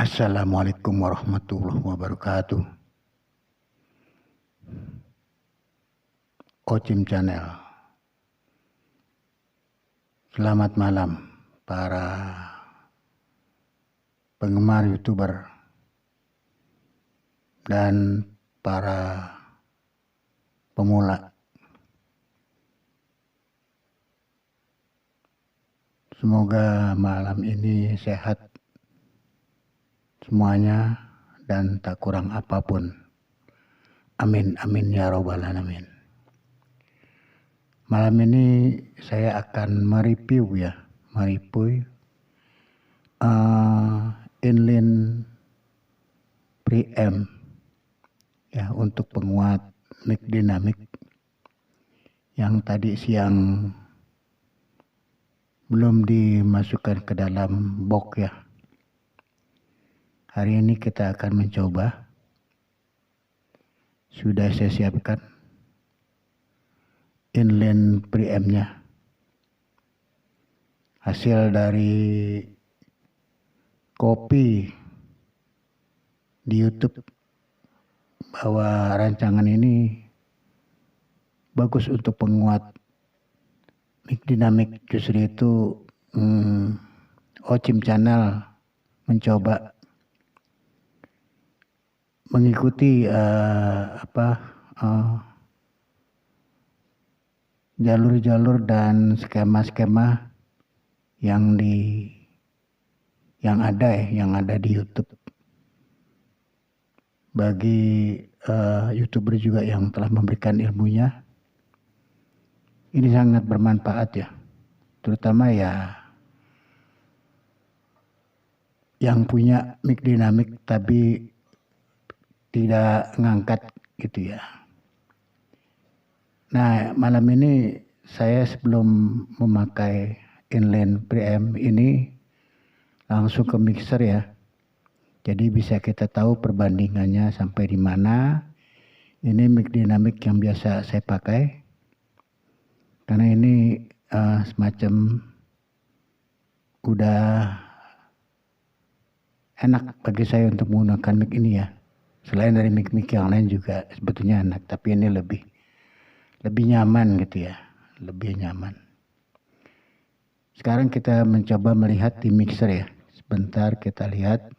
Assalamualaikum warahmatullahi wabarakatuh. Ocim Channel. Selamat malam para penggemar YouTuber dan para pemula. Semoga malam ini sehat semuanya dan tak kurang apapun. Amin, amin ya robbal alamin. Malam ini saya akan mereview inline preamp ya, untuk penguat mic dinamik yang tadi siang belum dimasukkan ke dalam box ya. Hari ini kita akan mencoba. Sudah saya siapkan inline preampnya, hasil dari copy di YouTube bahwa rancangan ini bagus untuk penguat mic dinamik. Justru itu Ocim Channel mencoba mengikuti jalur-jalur dan skema-skema yang ada di YouTube. Bagi YouTuber juga yang telah memberikan ilmunya, ini sangat bermanfaat ya, terutama ya yang punya mic dinamik tapi tidak ngangkat gitu ya. Nah, malam ini saya sebelum memakai inline preamp ini langsung ke mixer ya. Jadi bisa kita tahu perbandingannya sampai di mana. Ini mic dinamik yang biasa saya pakai. Karena ini semacam udah enak bagi saya untuk menggunakan mic ini ya. Selain dari mic-mic yang lain juga sebetulnya enak, tapi ini lebih nyaman gitu ya, lebih nyaman. Sekarang kita mencoba melihat di mixer ya. Sebentar kita lihat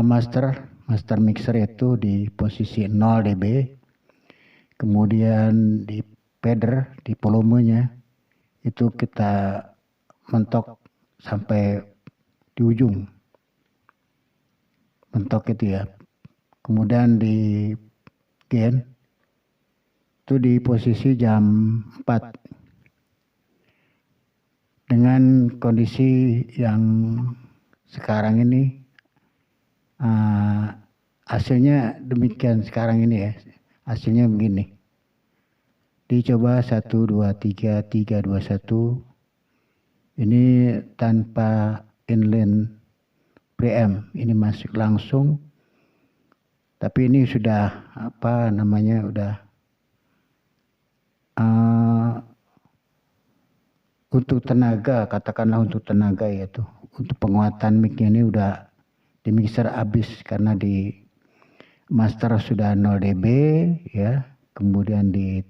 master mixer itu di posisi 0 dB. Kemudian di fader, di volumenya itu kita mentok sampai di ujung, mentok itu ya. Kemudian di gain itu di posisi jam 4. Dengan kondisi yang sekarang ini hasilnya demikian. Sekarang ini ya hasilnya begini. Dicoba 1 2 3 3 2 1. Ini tanpa inline preamp, ini masuk langsung. Tapi ini sudah udah untuk tenaga, katakanlah untuk tenaga yaitu untuk penguatan mic-nya ini udah di mixer habis karena di master sudah 0 dB ya. Kemudian di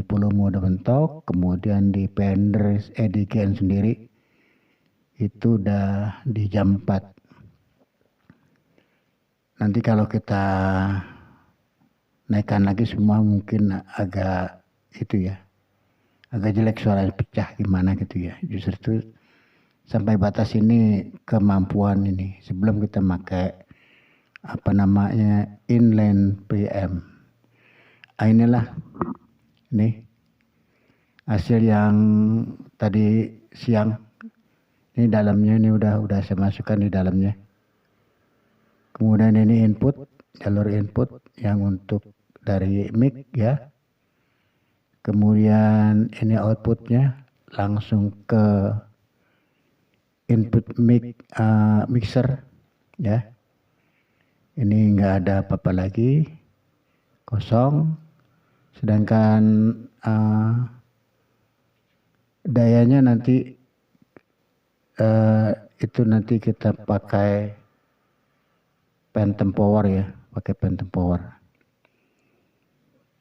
volume udah mentok, kemudian di fader di gain sendiri itu udah di jam 4. Nanti kalau kita naikkan lagi semua mungkin agak jelek, suara pecah gimana gitu ya. Justru itu sampai batas ini kemampuan ini sebelum kita pakai inline preamp. Inilah nih hasil yang tadi siang. Ini dalamnya, ini udah saya masukkan di dalamnya. Kemudian ini jalur input yang untuk dari mic ya. Kemudian ini outputnya langsung ke input mixer ya. Ini nggak ada apa-apa lagi, kosong. Sedangkan dayanya nanti itu nanti kita pakai Phantom Power ya, pakai Phantom Power.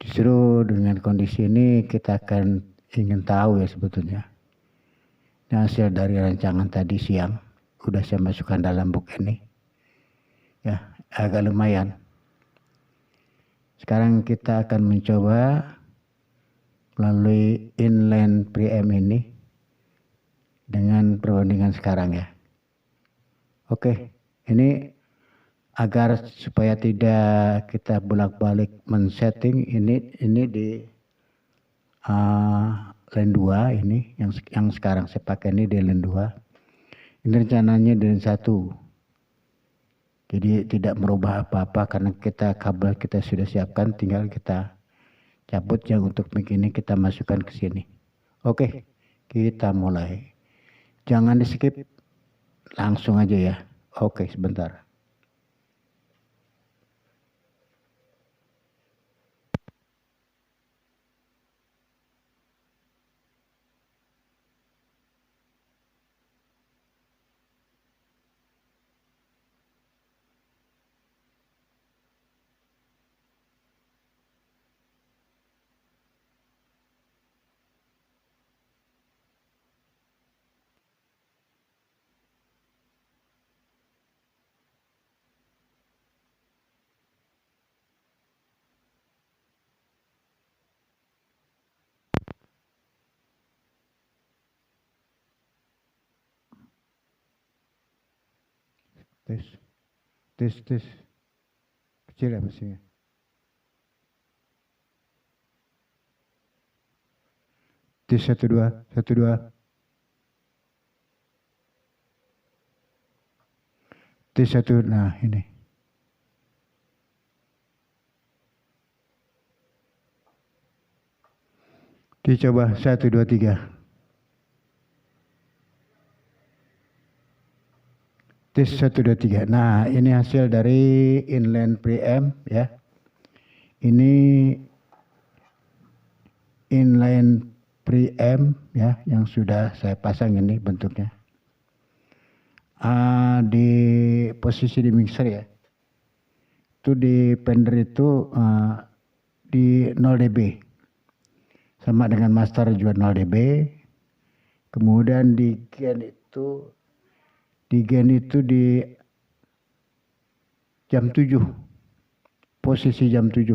Justru dengan kondisi ini kita akan ingin tahu ya sebetulnya. Ini hasil dari rancangan tadi siang, udah saya masukkan dalam book ini. Ya, agak lumayan. Sekarang kita akan mencoba melalui inline preamp ini dengan perbandingan sekarang ya. Oke, ini agar supaya tidak kita bolak-balik men-setting ini di line 2 ini yang sekarang saya pakai ini di line 2. Ini rencananya di line 1. Jadi tidak merubah apa-apa karena kabel kita sudah siapkan, tinggal kita cabut yang untuk mic ini kita masukkan ke sini. Oke, kita mulai. Jangan di skip, langsung aja ya. Oke, sebentar. Tes. Kecil ya mesinnya. Tes 1 2 1 2. Tes 1, nah ini. Dicoba 1 2 3. Tes 1 2 3. Nah, ini hasil dari inline preamp ya. Ini inline preamp ya yang sudah saya pasang ini bentuknya. Di posisi di mixer ya. Itu di Fender itu di 0 dB. Sama dengan master juga 0 dB. Kemudian di gain itu di jam 7. Posisi jam 7.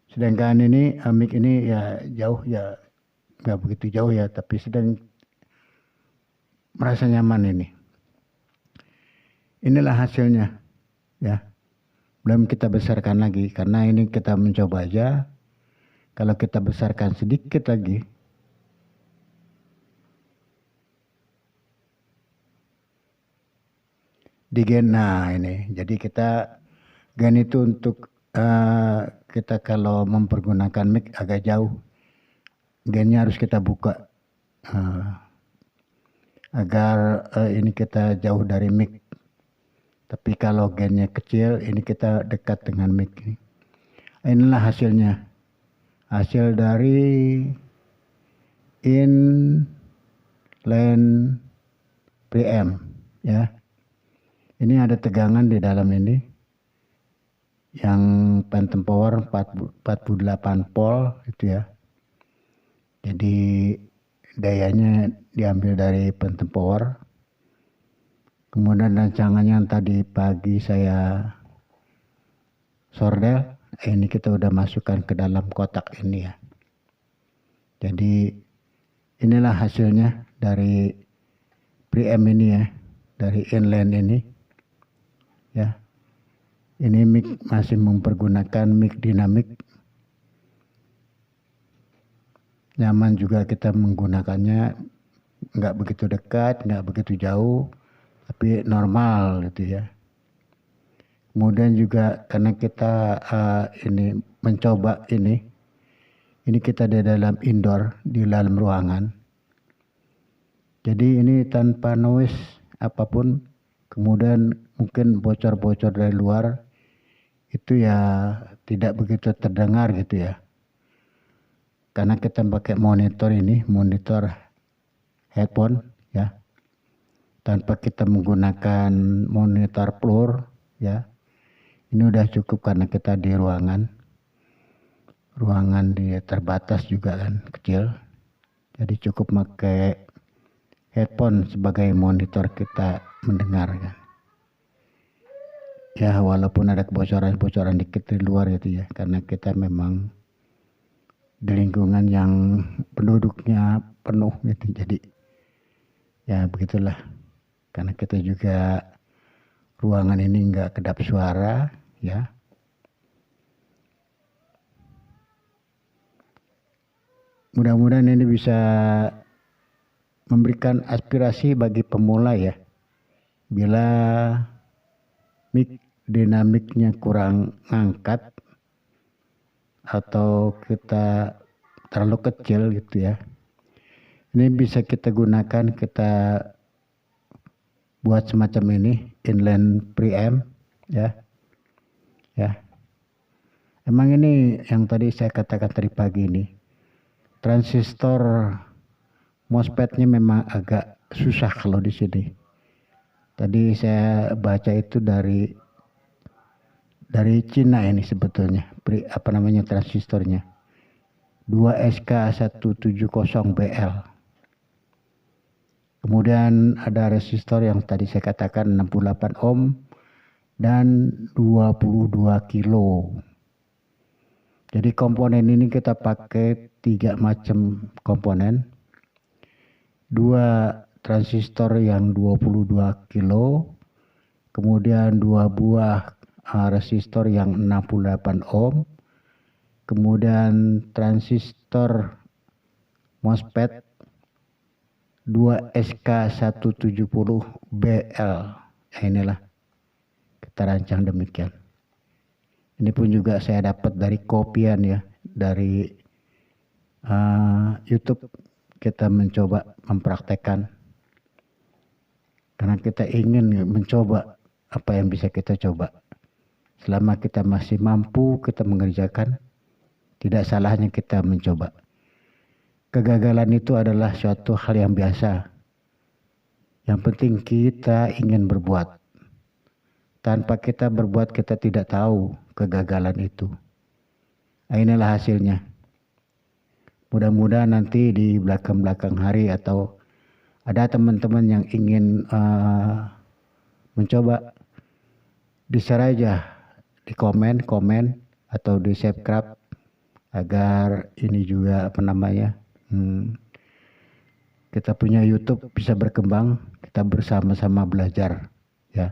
Sedangkan ini mic ini ya jauh ya, nggak begitu jauh ya, tapi sedang merasa nyaman ini. Inilah hasilnya ya. Belum kita besarkan lagi karena ini kita mencoba aja. Kalau kita besarkan sedikit lagi, di gain, nah ini. Jadi kita gain itu untuk kita kalau mempergunakan mic agak jauh, gainnya harus kita buka agar ini kita jauh dari mic. Tapi kalau gainnya kecil, ini kita dekat dengan mic. Inilah hasilnya. Hasil dari inline preamp ya. Ini ada tegangan di dalam ini. Yang Phantom Power 48 volt itu ya. Jadi dayanya diambil dari Phantom Power. Kemudian rancangannya yang tadi pagi saya sordel, ini kita udah masukkan ke dalam kotak ini ya. Jadi inilah hasilnya dari preamp ini ya, dari inline ini ya. Ini mic masih mempergunakan mic dinamik. Nyaman juga kita menggunakannya, nggak begitu dekat, nggak begitu jauh, tapi normal gitu ya. Kemudian juga karena kita ini mencoba ini kita di dalam indoor, di dalam ruangan. Jadi ini tanpa noise apapun, kemudian mungkin bocor-bocor dari luar itu ya tidak begitu terdengar gitu ya. Karena kita pakai monitor ini, monitor headphone ya. tanpa kita menggunakan monitor floor ya. Ini udah cukup karena kita di ruangan dia terbatas juga kan, kecil. Jadi cukup pakai headphone sebagai monitor kita mendengar kan. Ya walaupun ada kebocoran dikit di luar gitu ya, karena kita memang di lingkungan yang penduduknya penuh gitu. Jadi ya begitulah, karena kita juga ruangan ini nggak kedap suara ya. Mudah-mudahan ini bisa memberikan aspirasi bagi pemula ya. Bila dinamiknya kurang ngangkat atau kita terlalu kecil gitu ya, ini bisa kita gunakan, kita buat semacam ini inline preamp ya. Emang ini yang tadi saya katakan tadi pagi ini, transistor MOSFET-nya memang agak susah kalau di sini. Tadi saya baca itu dari Cina ini sebetulnya, transistornya 2SK170BL. Kemudian ada resistor yang tadi saya katakan 68 ohm dan 22 kilo. Jadi komponen ini kita pakai 3 macam komponen. 2 transistor yang 22 kilo, kemudian 2 buah resistor yang 68 ohm, kemudian transistor MOSFET 2SK170BL. Inilah kita rancang demikian. Ini pun juga saya dapat dari kopian ya, dari YouTube. Kita mencoba mempraktekkan karena kita ingin mencoba apa yang bisa kita coba. Selama kita masih mampu kita mengerjakan, tidak salahnya kita mencoba. Kegagalan itu adalah suatu hal yang biasa. Yang penting kita ingin berbuat. Tanpa kita berbuat kita tidak tahu kegagalan itu. Inilah hasilnya. Mudah-mudahan nanti di belakang hari atau ada teman-teman yang ingin mencoba, di-share aja di komen atau di subscribe agar ini juga kita punya YouTube bisa berkembang, kita bersama-sama belajar ya.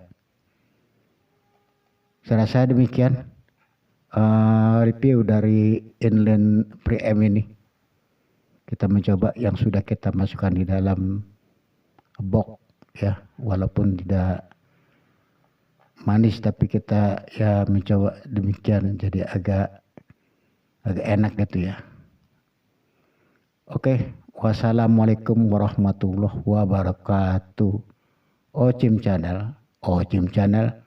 Saya rasa demikian review dari inline preamp ini. Kita mencoba yang sudah kita masukkan di dalam box ya, walaupun tidak manis tapi kita ya mencoba demikian, jadi agak enak gitu ya. Oke, wassalamualaikum warahmatullahi wabarakatuh. Ocim Channel. Ocim Channel.